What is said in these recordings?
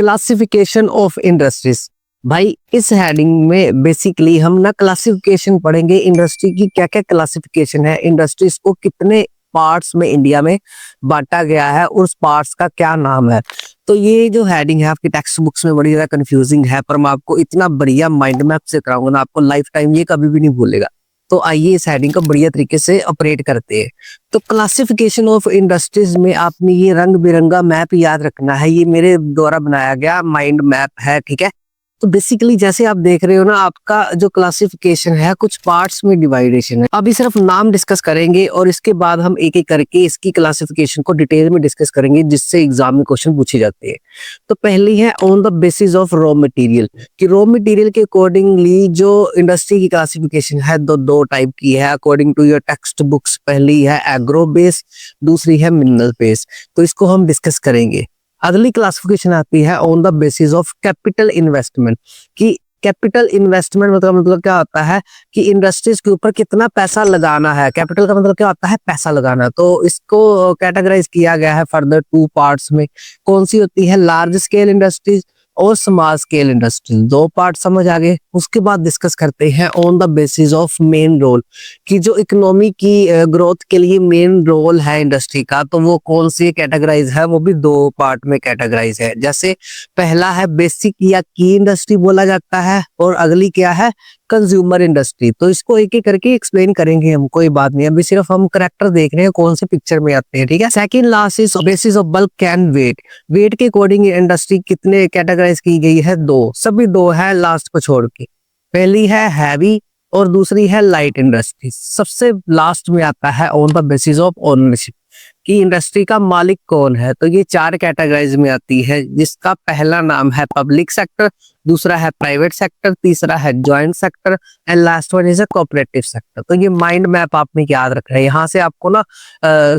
Classification of industries. भाई इस heading में बेसिकली हम ना क्लासिफिकेशन पढ़ेंगे, इंडस्ट्री की क्या क्या क्लासिफिकेशन है, इंडस्ट्रीज को कितने पार्ट्स में इंडिया में बांटा गया है और उस पार्ट्स का क्या नाम है। तो ये जो हेडिंग है आपकी टेक्स्ट बुक्स में बड़ी ज्यादा कंफ्यूजिंग है, पर मैं आपको इतना बढ़िया माइंड मैप से कराऊंगा ना, आपको लाइफ टाइम ये कभी भी नहीं भूलेगा। तो आइए इस हेडिंग को बढ़िया तरीके से ऑपरेट करते हैं। तो क्लासिफिकेशन ऑफ इंडस्ट्रीज में आपने ये रंग बिरंगा मैप याद रखना है, ये मेरे द्वारा बनाया गया माइंड मैप है, ठीक है। तो बेसिकली जैसे आप देख रहे हो ना, आपका जो क्लासिफिकेशन है कुछ पार्ट्स में डिवाइडेशन है। अभी सिर्फ नाम डिस्कस करेंगे और इसके बाद हम एक एक करके इसकी क्लासिफिकेशन को डिटेल में डिस्कस करेंगे, जिससे एग्जाम में क्वेश्चन पूछे जाते हैं। तो पहली है on the basis of raw material, कि रॉ मटेरियल के अकॉर्डिंगली जो इंडस्ट्री की क्लासिफिकेशन है दो टाइप की है according to your text books. पहली है एग्रो बेस, दूसरी है मिनरल बेस। तो इसको हम डिस्कस करेंगे। अगली क्लासिफिकेशन आती है on the basis of capital investment, कि कैपिटल इन्वेस्टमेंट मतलब क्या होता है कि इंडस्ट्रीज के ऊपर कितना पैसा लगाना है। कैपिटल का मतलब क्या होता है, पैसा लगाना। तो इसको कैटेगराइज किया गया है फर्दर टू पार्ट्स में। कौन सी होती है, लार्ज स्केल इंडस्ट्रीज और स्मॉल स्केल इंडस्ट्रीज। दो पार्ट समझ आ गए। उसके बाद डिस्कस करते हैं on the basis of main role, कि जो इकोनॉमी की ग्रोथ के लिए मेन रोल है इंडस्ट्री का, तो वो कौन सी कैटेगराइज है, वो भी दो पार्ट में कैटेगराइज है। जैसे पहला है बेसिक या की इंडस्ट्री बोला जाता है, और अगली क्या है, कंज्यूमर इंडस्ट्री। तो इसको एक एक करके एक्सप्लेन करेंगे हम, कोई बात नहीं, अभी सिर्फ हम करेक्टर देख रहे हैं कौन से पिक्चर में आते हैं, ठीक है। Second last is basis of bulk and weight, weight के अकॉर्डिंग इंडस्ट्री कितने कैटेगराइज की गई है, दो, सभी दो है लास्ट को छोड़ के। पहली है हैवी और दूसरी है लाइट इंडस्ट्री। सबसे लास्ट में आता है on the basis of ownership, कि इंडस्ट्री का मालिक कौन है। तो ये चार कैटेगराइज में आती है, जिसका पहला नाम है पब्लिक सेक्टर, दूसरा है प्राइवेट सेक्टर, तीसरा है joint sector and last one is a cooperative sector. तो ये माइंड मैप आपने याद रखना है। यहाँ से आपको ना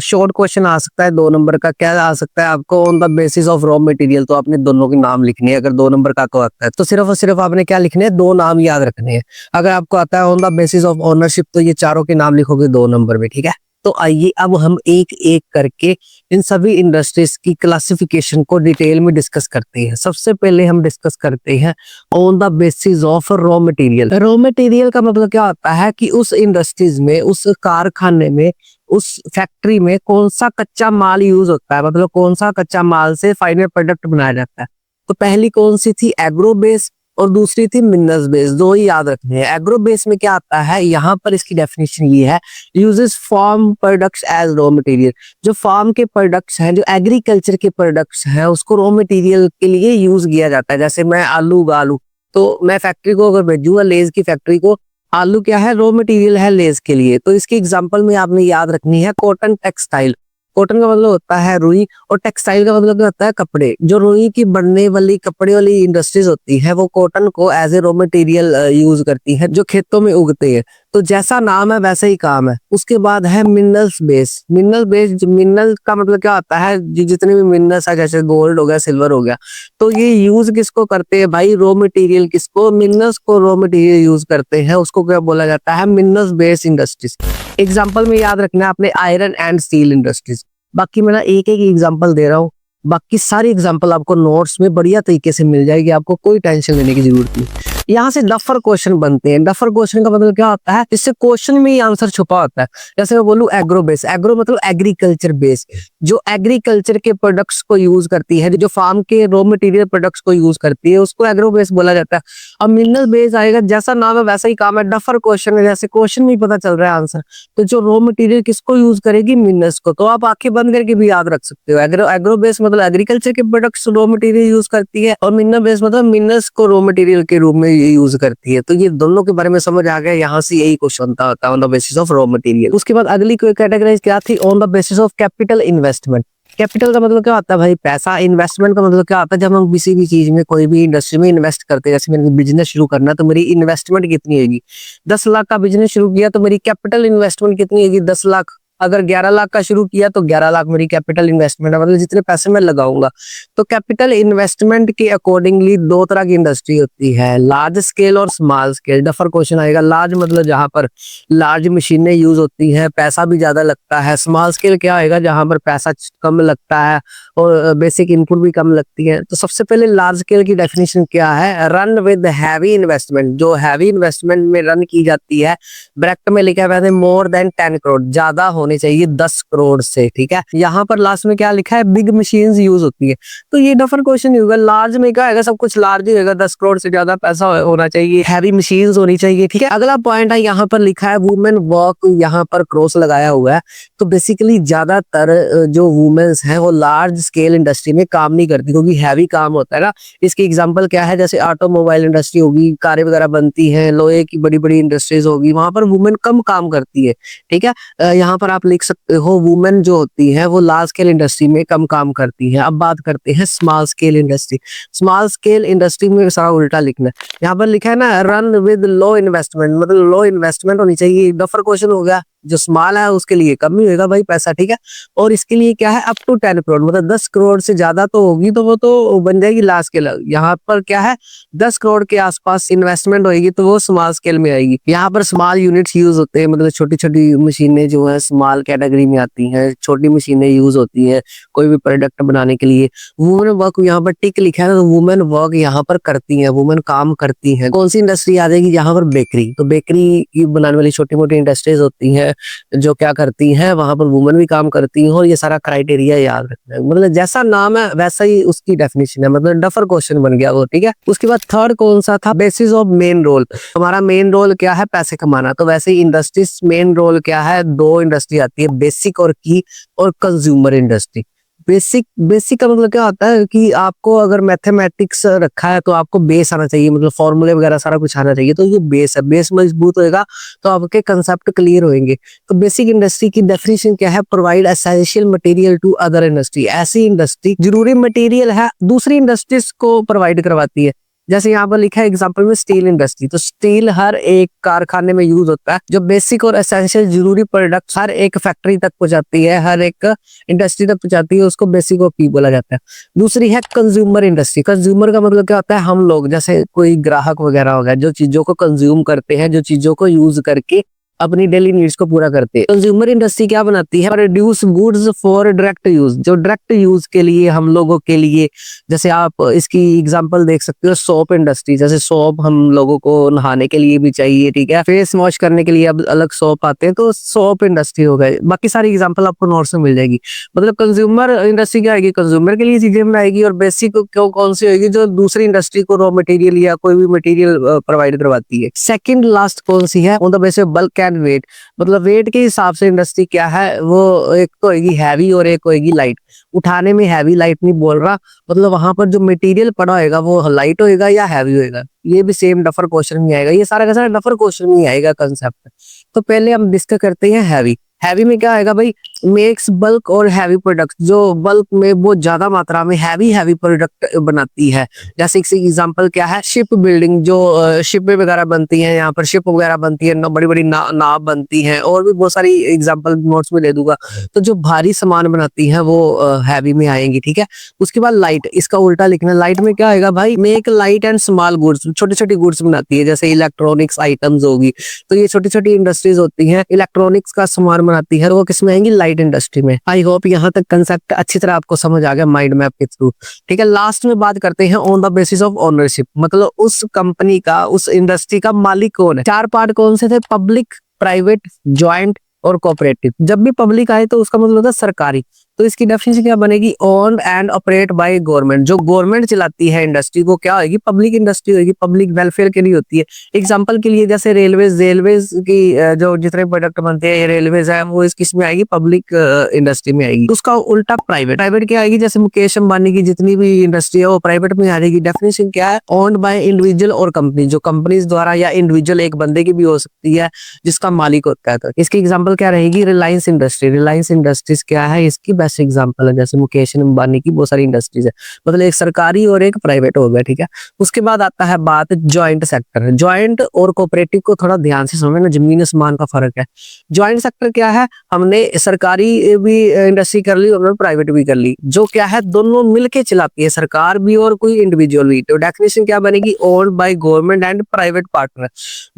शॉर्ट क्वेश्चन आ सकता है 2 नंबर का। क्या आ सकता है आपको, on the basis of raw material, तो आपने दोनों के नाम लिखने हैं। अगर 2 नंबर का आता है तो सिर्फ और सिर्फ आपने क्या लिखने हैं, 2 नाम याद रखने हैं। अगर आपको आता है on the basis of ownership, तो ये चारों के नाम लिखोगे 2 नंबर में, ठीक है। तो आइए अब हम एक एक करके इन सभी इंडस्ट्रीज की क्लासिफिकेशन को डिटेल में डिस्कस करते हैं। सबसे पहले हम डिस्कस करते हैं on the basis of raw material. Raw material का मतलब क्या होता है कि उस इंडस्ट्रीज में, उस कारखाने में, उस फैक्ट्री में कौन सा कच्चा माल यूज होता है, मतलब कौन सा कच्चा माल से फाइनल प्रोडक्ट बनाया जाता है। तो पहली कौन सी थी, एग्रो बेस, और दूसरी थी मिनरल बेस। दो ही याद रखने हैं। एग्रो बेस में क्या आता है, यहाँ पर इसकी डेफिनेशन ये है, uses farm products as raw material. जो फार्म के प्रोडक्ट्स हैं, जो एग्रीकल्चर के प्रोडक्ट्स हैं, उसको रॉ मटेरियल के लिए यूज किया जाता है। जैसे मैं आलू उगा लूं, तो मैं फैक्ट्री को अगर भेजूंगा, लेज की फैक्ट्री को, आलू क्या है, रॉ मटेरियल है लेज के लिए। तो इसकी एग्जांपल में आपने याद रखनी है कॉटन टेक्सटाइल। कॉटन का मतलब होता है रुई, और टेक्सटाइल का मतलब होता है कपड़े। जो रुई की बनने वाली कपड़े वाली इंडस्ट्रीज होती है, वो कॉटन को as a raw material use करती है, जो खेतों में उगते हैं। तो जैसा नाम है वैसा ही काम है। उसके बाद है minerals base. Mineral base, mineral का मतलब क्या होता है, जितने भी मिनरल्स है, जैसे गोल्ड हो गया, सिल्वर हो गया, तो ये यूज किसको करते हैं भाई, रॉ मटेरियल किसको, मिनरल्स को रॉ मटेरियल यूज करते हैं। उसको क्या बोला जाता है, मिनरल्स बेस इंडस्ट्रीज। एग्जाम्पल में याद रखना है आपने आयरन एंड स्टील इंडस्ट्रीज। बाकी मैं ना एक एक एग्जाम्पल दे रहा हूँ, बाकी सारी एग्जाम्पल आपको नोट्स में बढ़िया तरीके से मिल जाएगी, आपको कोई टेंशन लेने की जरूरत नहीं। यहाँ से डफर क्वेश्चन बनते हैं। डफर क्वेश्चन का मतलब क्या होता है, इससे क्वेश्चन में ही आंसर छुपा होता है। जैसे मैं बोलूँ एग्रो बेस, एग्रो मतलब एग्रीकल्चर बेस, जो एग्रीकल्चर के प्रोडक्ट्स को यूज करती है, जो फार्म के रॉ मटेरियल प्रोडक्ट्स को यूज करती है, उसको एग्रो बेस बोला जाता है। अब मिनरल बेस आएगा, जैसा नाम है वैसा ही काम है। डफर क्वेश्चन है, जैसे क्वेश्चन में ही पता चल रहा है आंसर। तो जो रॉ मटेरियल किसको यूज करेगी, मिनरल्स को। तो आप आंखें बंद करके भी याद रख सकते हो। एग्रो बेस मतलब एग्रीकल्चर के प्रोडक्ट्स रॉ मटेरियल यूज करती है, और मिनरल बेस मतलब मिनरल्स को रॉ मटेरियल के रूप में यूज करती है। तो ये दोनों के बारे में समझ आ गया। यहाँ से यही क्वेश्चन था on the basis of raw material. उसके बाद अगली कैटेगरी क्या थी, on the basis of capital investment. Capital का मतलब क्या होता है भाई, पैसा। इन्वेस्टमेंट का मतलब क्या होता है, जब हम किसी भी चीज में, कोई भी इंडस्ट्री में इन्वेस्ट करते हैं। जैसे मैंने बिजनेस शुरू करना है, तो मेरी इन्वेस्टमेंट कितनी होगी, 10 लाख का बिजनेस शुरू किया, तो मेरी कैपिटल इन्वेस्टमेंट कितनी होगी, 10 लाख। अगर 11 लाख का शुरू किया तो 11 लाख मेरी कैपिटल इन्वेस्टमेंट है, मतलब जितने पैसे मैं लगाऊंगा। तो कैपिटल इन्वेस्टमेंट के अकॉर्डिंगली दो तरह की इंडस्ट्री होती है, लार्ज स्केल और स्मॉल स्केल। डफर क्वेश्चन आएगा, लार्ज मतलब जहां पर लार्ज मशीनें यूज होती हैं, पैसा भी ज्यादा लगता है। स्मॉल स्केल क्या आएगा, जहां पर पैसा कम लगता है और बेसिक इनपुट भी कम लगती है। तो सबसे पहले लार्ज स्केल की डेफिनेशन क्या है, रन विद हैवी इन्वेस्टमेंट, जो हैवी इन्वेस्टमेंट में रन की जाती है। ब्रैकेट में लिखा है मोर देन 10 करोड़, ज्यादा होने चाहिए 10 करोड़ से, ठीक है। यहाँ पर लास्ट में क्या लिखा है, बिग मशीन्स यूज होती है। तो ये डफर क्वेश्चन होगा, लार्ज में क्या आएगा, सब कुछ लार्ज ही होगा, 10 करोड़ से ज्यादा पैसा होना चाहिए, हैवी मशीन्स होनी चाहिए, ठीक है। अगला पॉइंट है, यहाँ पर लिखा है वुमेन वर्क, यहाँ पर क्रॉस लगाया हुआ है। तो बेसिकली ज्यादातर जो वुमेन्स हैं वो लार्ज स्केल इंडस्ट्री में काम नहीं करती, क्योंकि हैवी काम होता है ना। इसकी एग्जांपल क्या है, जैसे ऑटोमोबाइल इंडस्ट्री होगी, कारें वगैरह बनती हैं, लोहे की बड़ी बड़ी इंडस्ट्रीज होगी, वहां पर वुमेन कम काम करती है, ठीक है। यहाँ पर आप लिख सकते हो वुमेन जो होती है वो लार्ज स्केल इंडस्ट्री में कम काम करती है। अब बात करते हैं small scale industry. Small scale industry में सारा उल्टा लिखना है। यहाँ पर लिखा है ना, रन विद लो इन्वेस्टमेंट, मतलब लो इन्वेस्टमेंट होनी चाहिए। डफर क्वेश्चन हो गया, जो स्मॉल है उसके लिए कम ही होगा भाई पैसा, ठीक है। और इसके लिए क्या है, अप टू 10 करोड़, मतलब 10 करोड़ से ज्यादा तो होगी तो वो तो बन जाएगी लार्ज स्केल। यहाँ पर क्या है, 10 करोड़ के आसपास इन्वेस्टमेंट होगी तो वो स्मॉल स्केल में आएगी। यहाँ पर स्मॉल यूनिट्स यूज होते हैं, मतलब छोटी छोटी मशीनें जो है स्मॉल कैटेगरी में आती हैं, छोटी मशीनें यूज होती हैं कोई भी प्रोडक्ट बनाने के लिए। वुमेन वर्क यहाँ पर टिक लिखा है, तो वुमेन वर्क यहाँ पर करती है, वुमेन काम करती है। कौन सी इंडस्ट्री आ जाएगी यहाँ पर, बेकरी। तो बेकरी बनाने वाली छोटी मोटी इंडस्ट्रीज होती है जो क्या करती हैं, वहां पर वुमेन भी काम करती हैं। और ये सारा क्राइटेरिया याद रखना है, मतलब जैसा नाम है वैसा ही उसकी डेफिनेशन है, मतलब डफर क्वेश्चन बन गया वो, ठीक है। उसके बाद थर्ड कौन सा था, बेसिस ऑफ मेन रोल। हमारा मेन रोल क्या है, पैसे कमाना। तो वैसे ही इंडस्ट्रीज मेन रोल क्या है, दो इंडस्ट्री आती है, बेसिक और की और कंज्यूमर इंडस्ट्री। बेसिक का मतलब क्या होता है कि आपको अगर मैथमेटिक्स रखा है तो आपको बेस आना चाहिए, मतलब फॉर्मूले वगैरह सारा कुछ आना चाहिए। तो ये बेस है, बेस मजबूत होएगा तो आपके कंसेप्ट क्लियर होंगे। तो बेसिक इंडस्ट्री की डेफिनेशन क्या है, provide essential material to other industry. ऐसी इंडस्ट्री जरूरी मटेरियल है दूसरी इंडस्ट्रीज को प्रोवाइड करवाती है। जैसे यहाँ पर लिखा है एग्जांपल में स्टील इंडस्ट्री। तो स्टील हर एक कारखाने में यूज होता है। जो बेसिक और एसेंशियल जरूरी प्रोडक्ट हर एक फैक्ट्री तक पहुंचाती है, हर एक इंडस्ट्री तक पहुंचाती है, उसको बेसिक और की बोला जाता है। दूसरी है कंज्यूमर इंडस्ट्री। कंज्यूमर का मतलब क्या होता है, हम लोग जैसे कोई ग्राहक वगैरह हो गया, जो चीजों को कंज्यूम करते हैं, जो चीजों को यूज करके अपनी डेली नीड्स को पूरा करते हैं। कंज्यूमर इंडस्ट्री क्या बनाती है, produce goods for direct use. जो डायरेक्ट यूज के लिए हम लोगों के लिए, जैसे आप इसकी एग्जांपल देख सकते हो सोप इंडस्ट्री। जैसे सोप हम लोगों को नहाने के लिए भी चाहिए, ठीक है, फेस वॉश करने के लिए अब अलग सोप आते हैं, तो सोप इंडस्ट्री हो गए। बाकी सारी एग्जांपल आपको नोट्स में मिल जाएगी। मतलब कंज्यूमर इंडस्ट्री क्या आएगी, कंज्यूमर के लिए चीजें बनाएगी। और बेसिक कौन सी होगी, जो दूसरी इंडस्ट्री को रॉ मटेरियल या कोई भी मटेरियल प्रोवाइड करवाती है। सेकंड लास्ट कौन सी है, on the basis bulk and weight. मतलब वेट के हिसाब से इंडस्ट्री क्या है, वो एक तो होगी हैवी और एक होगी लाइट। उठाने में हैवी लाइट नहीं बोल रहा, मतलब वहां पर जो मटेरियल पड़ा होगा वो लाइट होएगा या हैवी होएगा। ये भी सेम डफर क्वेश्चन में आएगा, ये सारा का सारा डफर क्वेश्चन में आएगा कंसेप्ट। तो पहले हम डिस्कस करते हैं हैवी। हैवी में क्या आएगा भाई, मेक्स बल्क और हैवी प्रोडक्ट। जो बल्क में बहुत ज्यादा मात्रा में हैवी प्रोडक्ट बनाती है। जैसे एग्जांपल क्या है, शिप बिल्डिंग। जो शिप वगैरह बनती हैं, यहाँ पर शिप वगैरह बनती है, बड़ी बड़ी नाव बनती हैं, और भी बहुत सारी एग्जांपल नोट्स में दे दूंगा। तो जो भारी सामान बनाती है वो हैवी में आएंगी, ठीक है। उसके बाद लाइट, इसका उल्टा लिखना। लाइट में क्या आएगा भाई, make light and small goods. छोटी छोटी गुड्स बनाती है, जैसे इलेक्ट्रॉनिक्स आइटम्स होगी। तो ये छोटी छोटी इंडस्ट्रीज होती हैं, इलेक्ट्रॉनिक्स का सामान बनाती है, वो किसमें आएंगी, लाइट इंडस्ट्री में। आई होप यहाँ तक कंसेप्ट अच्छी तरह आपको समझ आ गया माइंड मैप के थ्रू, ठीक है। लास्ट में बात करते हैं on the basis of ownership. मतलब उस कंपनी का, उस इंडस्ट्री का मालिक कौन है। चार पार्ट कौन से थे, पब्लिक, प्राइवेट, ज्वाइंट और कोऑपरेटिव। जब भी पब्लिक आए तो उसका मतलब होता है सरकारी। तो इसकी डेफिनेशन क्या बनेगी, owned and operate by government. जो गवर्नमेंट चलाती है इंडस्ट्री को क्या होगी, पब्लिक इंडस्ट्री होगी, पब्लिक वेलफेयर के लिए होती है। एग्जांपल के लिए जैसे रेलवेज की जो जितने प्रोडक्ट बनते हैं, रेलवेज है, वो इस किस में आएगी, पब्लिक इंडस्ट्री में आएगी। उसका उल्टा प्राइवेट क्या आएगी, जैसे मुकेश अंबानी की जितनी भी इंडस्ट्री है वो प्राइवेट में आ जाएगी। डेफिनेशन क्या है, ओन्ड बाय इंडिविजुअल और कंपनी। जो कंपनीज द्वारा या इंडिविजुअल एक बंदे की भी हो सकती है जिसका मालिक होता है। तो इसकी एग्जाम्पल क्या रहेगी, रिलायंस इंडस्ट्री। रिलायंस इंडस्ट्रीज क्या है, इसकी बेस्ट एग्जांपल है, जैसे मुकेश अंबानी की बहुत सारी इंडस्ट्रीज है, मतलब एक सरकारी और एक प्राइवेट हो गया, ठीक है। उसके बाद आता है बात ज्वाइंट सेक्टर। ज्वाइंट और कोऑपरेटिव को थोड़ा ध्यान से समझना, जमीन आसमान का फर्क है। ज्वाइंट सेक्टर क्या है, हमने सरकारी भी इंडस्ट्री कर ली और प्राइवेट भी कर ली, जो क्या है दोनों मिलके चलाती है, सरकार भी और कोई इंडिविजुअल भी। तो डेफिनेशन क्या बनेगी, owned by government and private partner.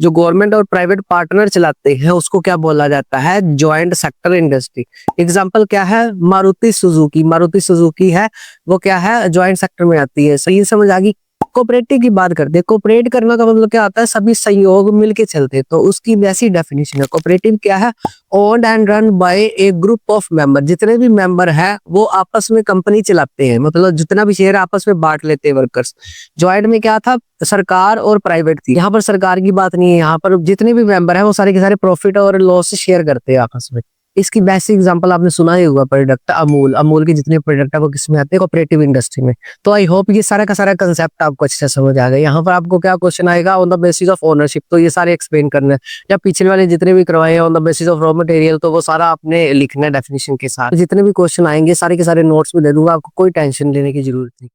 जो गवर्नमेंट और प्राइवेट पार्टनर चलाते हैं उसको क्या बोला जाता है, ज्वाइंट सेक्टर इंडस्ट्री। एग्जांपल क्या है, मारुति सुजुकी। मारुति सुजुकी है वो क्या है, ज्वाइंट सेक्टर में आती है। सही समझ आ गई। कोऑपरेटिव की बात करते हैं, कोऑपरेट करना का मतलब क्या आता है, सभी सहयोग मिलके चलते हैं, तो उसकी वैसी डेफिनेशन है। कोऑपरेटिव क्या है, owned and run by A group of member. जितने भी मेंबर है वो आपस में कंपनी चलाते हैं, मतलब जितना भी शेयर आपस में बांट लेते हैं वर्कर्स। ज्वाइंट में क्या था, सरकार और प्राइवेट थी। यहाँ पर सरकार की बात नहीं है, यहाँ पर जितने भी मेंबर है वो सारे के सारे प्रॉफिट और लॉस शेयर करते हैं आपस में। इसकी बेसिक एग्जांपल आपने सुना ही होगा, प्रोडक्ट अमूल। अमूल के जितने प्रोडक्ट है वो किसमें आते हैं, कोऑपरेटिव इंडस्ट्री में। तो आई होप ये सारा का सारा कंसेप्ट आपको अच्छे से समझ आ गया। यहाँ पर आपको क्या क्वेश्चन आएगा, on the basis of ownership, तो ये सारे एक्सप्लेन करना है। या पिछले वाले जितने भी करवाए हैं on the basis of raw material, तो वो सारा आपने लिखना है डेफिनेशन के साथ। जितने भी क्वेश्चन आएंगे सारे के सारे नोट्स में दे दूंगा, आपको कोई टेंशन लेने की जरूरत नहीं।